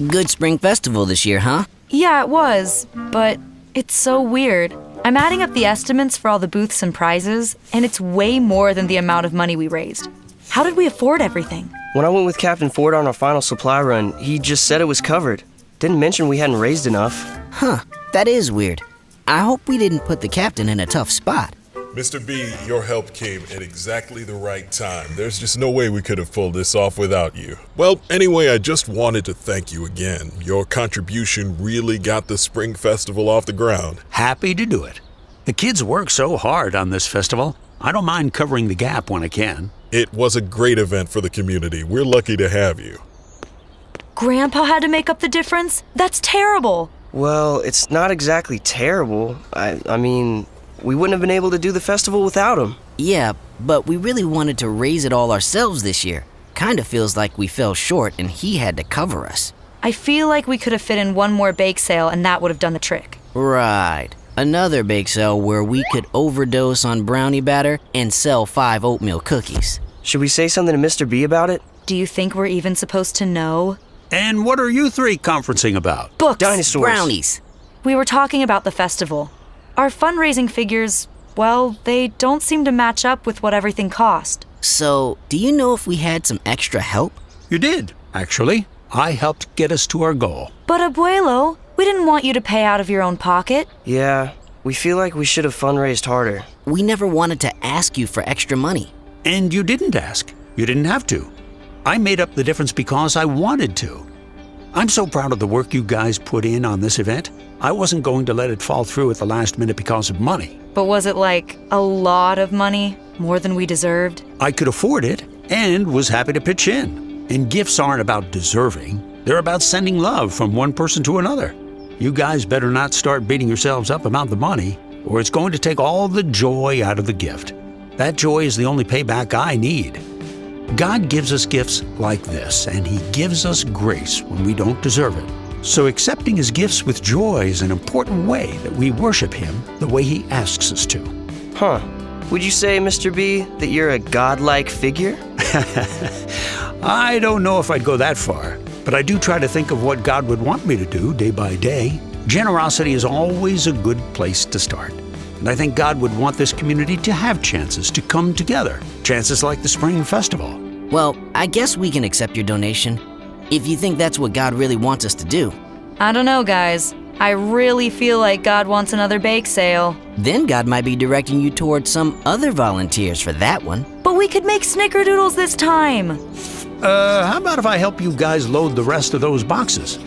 Good spring festival this year, huh? Yeah, it was, but it's so weird. I'm adding up the estimates for all the booths and prizes, and it's way more than the amount of money we raised. How did we afford everything? When I went with Captain Ford on our final supply run, he just said it was covered. Didn't mention we hadn't raised enough. Huh, that is weird. I hope we didn't put the captain in a tough spot. Mr. B, your help came at exactly the right time. There's just no way we could have pulled this off without you. Well, anyway, I just wanted to thank you again. Your contribution really got the Spring Festival off the ground. Happy to do it. The kids work so hard on this festival. I don't mind covering the gap when I can. It was a great event for the community. We're lucky to have you. Grandpa had to make up the difference? That's terrible. Well, it's not exactly terrible. I mean, we wouldn't have been able to do the festival without him. Yeah, but we really wanted to raise it all ourselves this year. Kinda feels like we fell short and he had to cover us. I feel like we could have fit in one more bake sale and that would have done the trick. Right. Another bake sale where we could overdose on brownie batter and sell 5 oatmeal cookies. Should we say something to Mr. B about it? Do you think we're even supposed to know? And what are you three conferencing about? Books! Dinosaurs. Brownies. We were talking about the festival. Our fundraising figures, well, they don't seem to match up with what everything cost. So, do you know if we had some extra help? You did, actually. I helped get us to our goal. But Abuelo, we didn't want you to pay out of your own pocket. Yeah, we feel like we should have fundraised harder. We never wanted to ask you for extra money. And you didn't ask. You didn't have to. I made up the difference because I wanted to. I'm so proud of the work you guys put in on this event. I wasn't going to let it fall through at the last minute because of money. But was it like a lot of money? More than we deserved? I could afford it and was happy to pitch in. And gifts aren't about deserving. They're about sending love from one person to another. You guys better not start beating yourselves up about the money, or it's going to take all the joy out of the gift. That joy is the only payback I need. God gives us gifts like this, and He gives us grace when we don't deserve it. So accepting His gifts with joy is an important way that we worship Him the way He asks us to. Huh. Would you say, Mr. B, that you're a godlike figure? I don't know if I'd go that far, but I do try to think of what God would want me to do day by day. Generosity is always a good place to start. And I think God would want this community to have chances to come together. Chances like the Spring Festival. Well, I guess we can accept your donation, if you think that's what God really wants us to do. I don't know, guys. I really feel like God wants another bake sale. Then God might be directing you towards some other volunteers for that one. But we could make snickerdoodles this time. How about if I help you guys load the rest of those boxes?